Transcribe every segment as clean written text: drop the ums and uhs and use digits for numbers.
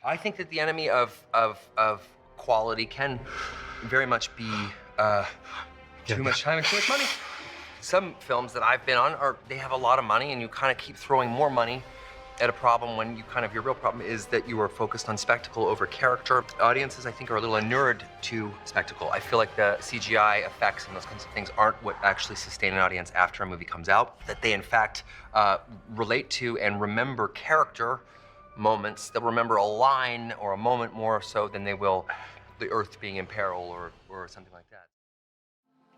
I think that the enemy of quality can very much be too much time and too much money. Some films that I've been on they have a lot of money, and you kind of keep throwing more money at a problem when your real problem is that you are focused on spectacle over character. Audiences, I think, are a little inured to spectacle. I feel like the CGI effects and those kinds of things aren't what actually sustain an audience after a movie comes out. That they, in fact, relate to and remember character moments. They'll remember a line or a moment more so than they will the Earth being in peril or something like that.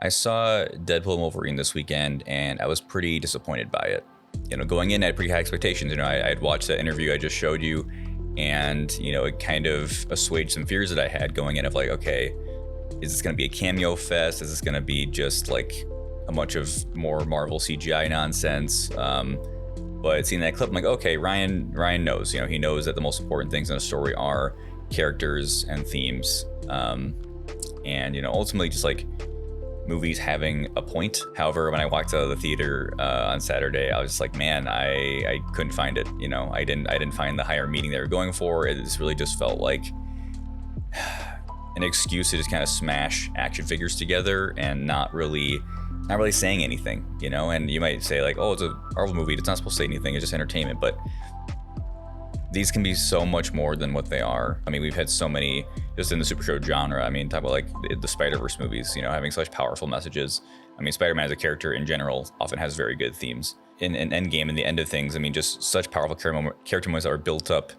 I saw Deadpool and Wolverine this weekend, and I was pretty disappointed by it. Going in, I had pretty high expectations. I had watched that interview I just showed you, and, it kind of assuaged some fears that I had going in of like, okay, is this going to be a cameo fest? Is this going to be just like a bunch of more Marvel CGI nonsense? But seeing that clip, I'm like, okay, Ryan knows. He knows that the most important things in a story are characters and themes, and ultimately just like movies having a point. However, when I walked out of the theater on Saturday, I was just like, man, I couldn't find it. I didn't find the higher meaning they were going for. It really just felt like an excuse to just kind of smash action figures together and not really saying anything, and you might say like, oh, it's a Marvel movie, it's not supposed to say anything, it's just entertainment, but these can be so much more than what they are. I mean, we've had so many just in the superhero genre. I mean, talk about like the Spider-Verse movies, having such powerful messages. I mean, Spider-Man as a character in general often has very good themes. In Endgame and the end of things, I mean, just such powerful character moments that are built up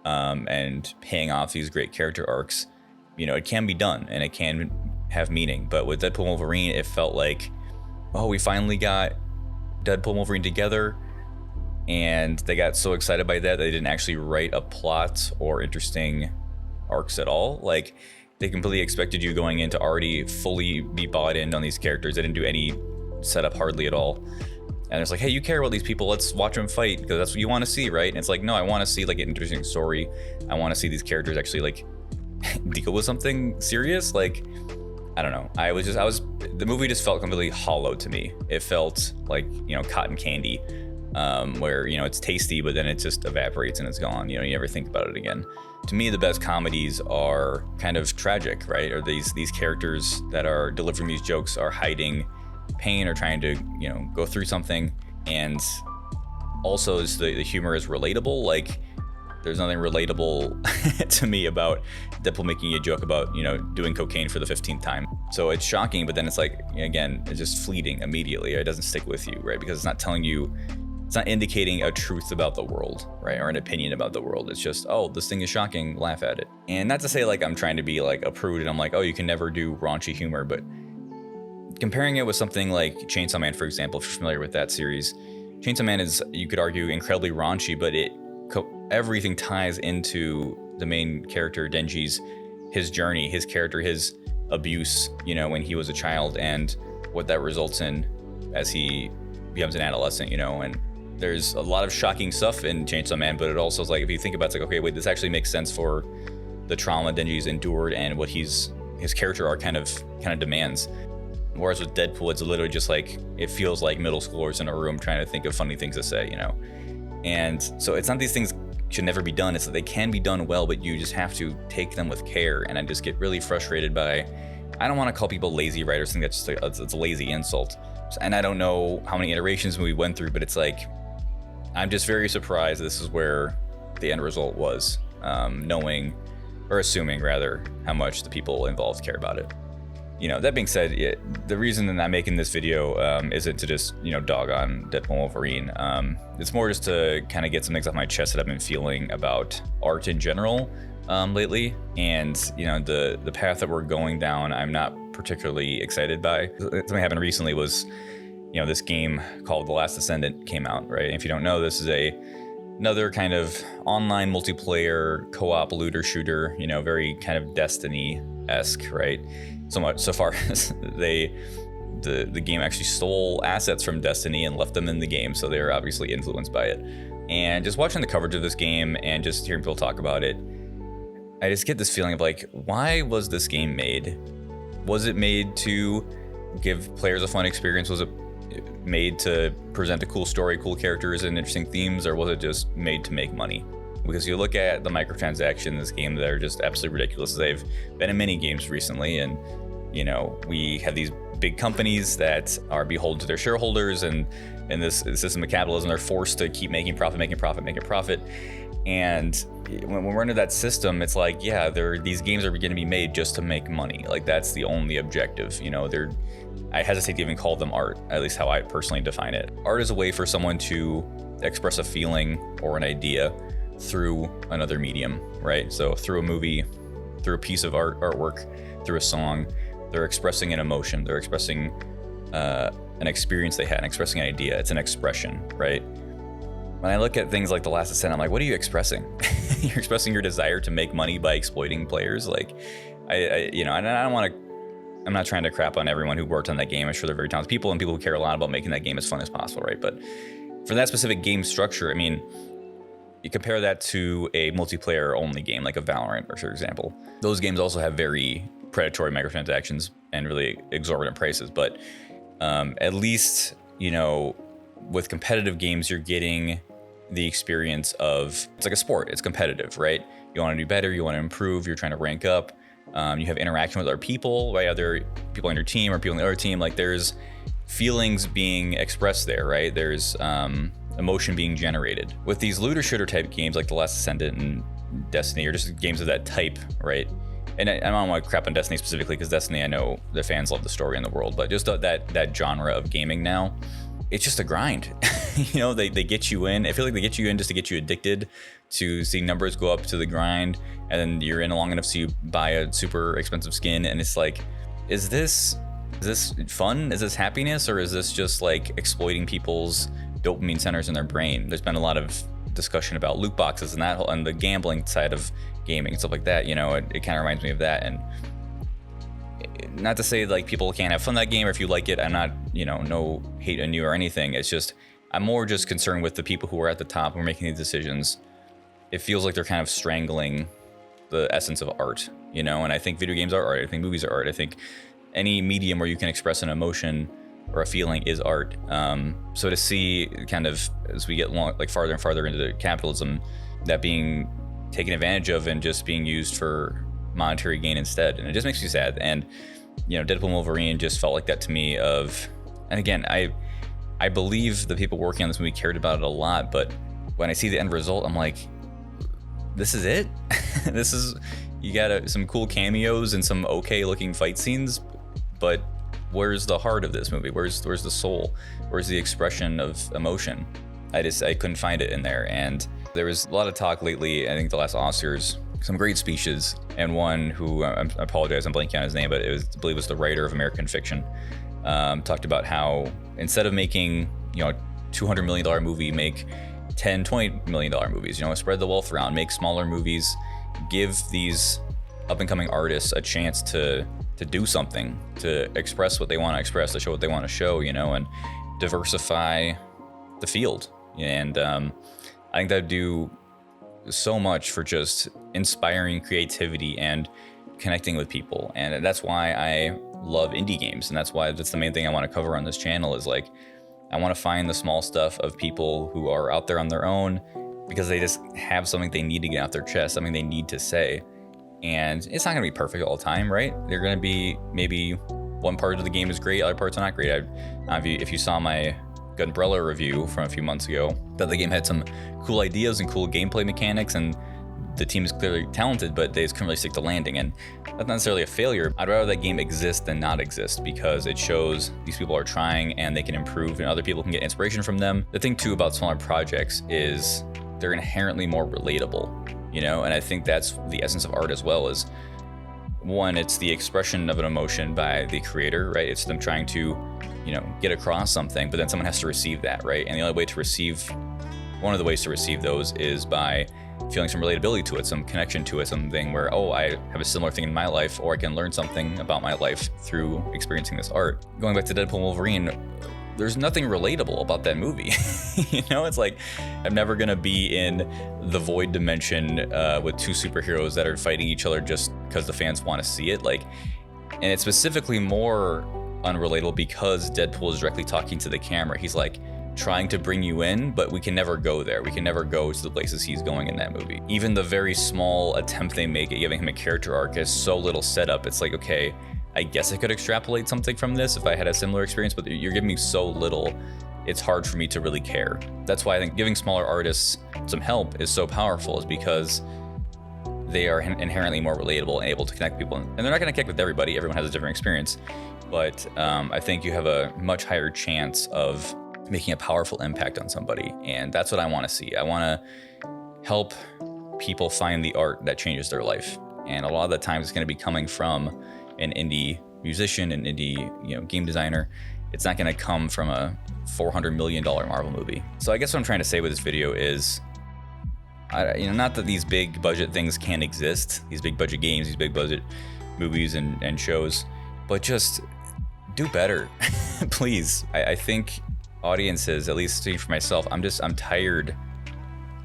and paying off these great character arcs. It can be done and it can have meaning. But with Deadpool and Wolverine, it felt like, oh, we finally got Deadpool and Wolverine together, and they got so excited by that they didn't actually write a plot or interesting arcs at all. Like, they completely expected you going in to already fully be bought in on these characters. They didn't do any setup hardly at all. And it's like, hey, you care about these people, let's watch them fight because that's what you want to see, right? And it's like, no, I want to see like an interesting story. I want to see these characters actually like deal with something serious. Like, I don't know. The movie just felt completely hollow to me. It felt like, cotton candy, where, it's tasty, but then it just evaporates and it's gone. You never think about it again. To me, the best comedies are kind of tragic, right? Or these characters that are delivering these jokes are hiding pain or trying to, go through something. And also the humor is relatable. Like, there's nothing relatable to me about Deadpool making a joke about, doing cocaine for the 15th time. So it's shocking, but then it's like, again, it's just fleeting immediately. It doesn't stick with you, right? Because it's not telling you, it's not indicating a truth about the world, right? Or an opinion about the world. It's just, oh, this thing is shocking, laugh at it. And not to say like I'm trying to be like a prude and I'm like, oh, you can never do raunchy humor, but comparing it with something like Chainsaw Man, for example, if you're familiar with that series, Chainsaw Man is, you could argue, incredibly raunchy, but everything ties into the main character, Denji's, his journey, his character, his abuse, when he was a child, and what that results in as he becomes an adolescent, and there's a lot of shocking stuff in Chainsaw Man, but it also is like, if you think about it, it's like, okay, wait, this actually makes sense for the trauma Denji's endured and what his character arc kind of demands. Whereas with Deadpool, it's literally just like, it feels like middle schoolers in a room trying to think of funny things to say, And so it's not these things should never be done. It's that they can be done well, but you just have to take them with care. And I just get really frustrated by, I don't want to call people lazy writers. I think that's just it's a lazy insult. And I don't know how many iterations we went through, but it's like, I'm just very surprised this is where the end result was, knowing, or assuming rather, how much the people involved care about it. That being said, the reason that I'm making this video isn't to just, dog on Deadpool and Wolverine. It's more just to kind of get some things off my chest that I've been feeling about art in general lately. And, the path that we're going down, I'm not particularly excited by. Something happened recently was, this game called The Last Descendant came out, right? And if you don't know, this is another kind of online multiplayer co-op looter shooter, very kind of Destiny-esque, right? So far as the game actually stole assets from Destiny and left them in the game, so they're obviously influenced by it. And just watching the coverage of this game and just hearing people talk about it, I just get this feeling of like, why was this game made? Was it made to give players a fun experience? Was it made to present a cool story, cool characters, and interesting themes, or was it just made to make money? because you look at the microtransactions in this game that are just absolutely ridiculous. They've been in many games recently, and you know, we have these big companies that are beholden to their shareholders, and in this system of capitalism, they're forced to keep making profit. And when we're under that system, it's like, yeah, these games are going to be made just to make money. Like, that's the only objective. You know, I hesitate to even call them art, at least how I personally define it. Art is a way for someone to express a feeling or an idea through another medium, right? So through a movie, through a piece of artwork, through a song, they're expressing an emotion. They're expressing an experience they had, and expressing an idea. It's an expression, right? When I look at things like The Last Descent, I'm like, what are you expressing? You're expressing your desire to make money by exploiting players. Like, you know, and I don't want to. I'm not trying to crap on everyone who worked on that game. I'm sure they're very talented people and people who care a lot about making that game as fun as possible, right? But for that specific game structure, I mean, you compare that to a multiplayer only game like a Valorant, for example. Those games also have very predatory microtransactions and really exorbitant prices. But at least, you know, with competitive games, you're getting the experience of, it's like a sport. It's competitive, right? You want to do better. You want to improve. You're trying to rank up. You have interaction with other people, right? Other people on your team or people on the other team. Like, there's feelings being expressed there, right? There's emotion being generated. With these looter shooter type games like The Last Descendant and Destiny, or just games of that type, right? And I don't want to crap on Destiny specifically, because Destiny, I know the fans love the story in the world, but just that genre of gaming now, it's just a grind. You know, they get you in. I feel like they get you in just to get you addicted to seeing numbers go up to the grind, and then you're in long enough so you buy a super expensive skin, and it's like, is this fun? Is this happiness? Or is this just like exploiting people's dopamine centers in their brain? There's been a lot of discussion about loot boxes and that whole, and the gambling side of gaming and stuff like that. You know, it kind of reminds me of that. And not to say like people can't have fun in that game, or if you like it, I'm not, you know, no hate on you or anything. It's just, I'm more just concerned with the people who are at the top who are making these decisions. It feels like they're kind of strangling the essence of art, you know? And I think video games are art. I think movies are art. I think any medium where you can express an emotion or a feeling is art. So to see kind of, as we get farther and farther into capitalism, that being taken advantage of and just being used for monetary gain instead, and it just makes me sad. And you know, Deadpool and Wolverine just felt like that to me. And again, I believe the people working on this movie cared about it a lot, but when I see the end result, I'm like, this is it? You got some cool cameos and some okay looking fight scenes, but where's the heart of this movie? Where's the soul? Where's the expression of emotion? I couldn't find it in there. And there was a lot of talk lately, I think the last Oscars, some great speeches, and one who, I apologize, I'm blanking on his name, but I believe it was the writer of American Fiction, talked about how instead of making, you know, $200 million movie, make $10-20 million movies, you know, spread the wealth around, make smaller movies, give these up and coming artists a chance to do something, to express what they want to express, to show what they want to show, you know, and diversify the field. And I think that would do so much for just inspiring creativity and connecting with people. And that's why I love indie games, and that's the main thing I want to cover on this channel, is like, I want to find the small stuff of people who are out there on their own because they just have something they need to get off their chest, something they need to say. And it's not going to be perfect all the time, right? They're going to be, maybe one part of the game is great, other parts are not great. If you saw my Gunbrella review from a few months ago, that the game had some cool ideas and cool gameplay mechanics, and the team is clearly talented, but they just couldn't really stick to landing. And that's not necessarily a failure. I'd rather that game exist than not exist, because it shows these people are trying and they can improve and other people can get inspiration from them. The thing too about smaller projects is they're inherently more relatable, you know? And I think that's the essence of art as well, is one, it's the expression of an emotion by the creator, right? It's them trying to, you know, get across something, but then someone has to receive that, right? And the only way to receive, one of the ways to receive those is by feeling some relatability to it, some connection to it, something where, oh, I have a similar thing in my life, or I can learn something about my life through experiencing this art. Going back to Deadpool and Wolverine, there's nothing relatable about that movie. You know, it's like, I'm never gonna be in the void dimension with two superheroes that are fighting each other just because the fans want to see it. Like, and it's specifically more unrelatable because Deadpool is directly talking to the camera. He's like, trying to bring you in, but we can never go there. We can never go to the places he's going in that movie. Even the very small attempt they make at giving him a character arc has so little setup. It's like, okay, I guess I could extrapolate something from this if I had a similar experience, but you're giving me so little, it's hard for me to really care. That's why I think giving smaller artists some help is so powerful, is because they are inherently more relatable and able to connect people. And they're not going to connect with everybody. Everyone has a different experience. But I think you have a much higher chance of making a powerful impact on somebody. And that's what I want to see. I want to help people find the art that changes their life. And a lot of the times it's going to be coming from an indie musician, an indie game designer. It's not going to come from a $400 million Marvel movie. So I guess what I'm trying to say with this video is, not that these big budget things can't exist, these big budget games, these big budget movies and shows, but just do better, please. I think audiences, at least speaking for myself, I'm tired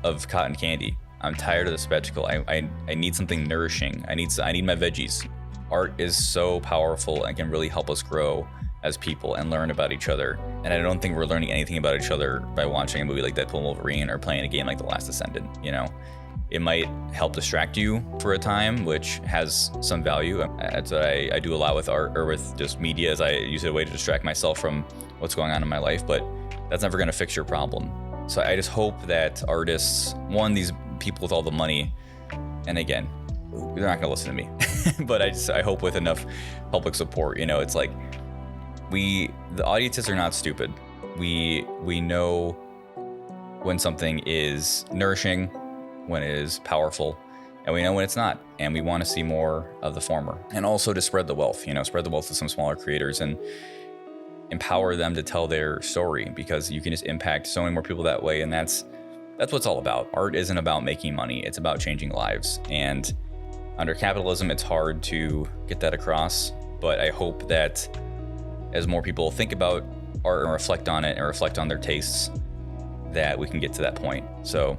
of cotton candy. I'm tired of the spectacle. I need something nourishing. I need my veggies. Art is so powerful and can really help us grow as people and learn about each other. And I don't think we're learning anything about each other by watching a movie like Deadpool and Wolverine or playing a game like The Last Descendant. It might help distract you for a time, which has some value. That's what I do a lot with art, or with just media, as I use it as a way to distract myself from what's going on in my life, but that's never gonna fix your problem. So I just hope that artists, these people with all the money, and again, they're not gonna listen to me, but I hope with enough public support, it's like, the audiences are not stupid. We know when something is nourishing, when it is powerful, and we know when it's not. And we want to see more of the former. And also to spread the wealth, spread the wealth to some smaller creators and empower them to tell their story, because you can just impact so many more people that way. And that's what it's all about. Art isn't about making money. It's about changing lives. And under capitalism, it's hard to get that across. But I hope that as more people think about art and reflect on it and reflect on their tastes, that we can get to that point. So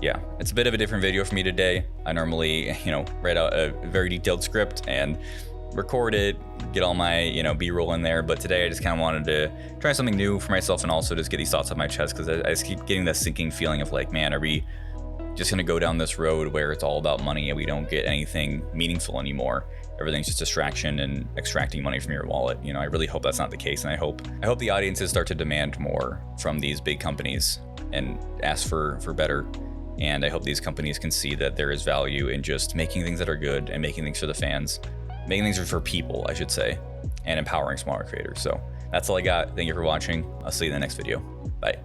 yeah, it's a bit of a different video for me today. I normally, write out a very detailed script and record it, get all my, B-roll in there. But today I just kind of wanted to try something new for myself and also just get these thoughts off my chest, because I just keep getting that sinking feeling of like, man, are we just gonna go down this road where it's all about money and we don't get anything meaningful anymore? Everything's just distraction and extracting money from your wallet. I really hope that's not the case. And I hope the audiences start to demand more from these big companies and ask for better. And I hope these companies can see that there is value in just making things that are good and making things for the fans, making things for people, I should say, and empowering smaller creators. So that's all I got. Thank you for watching. I'll see you in the next video. Bye.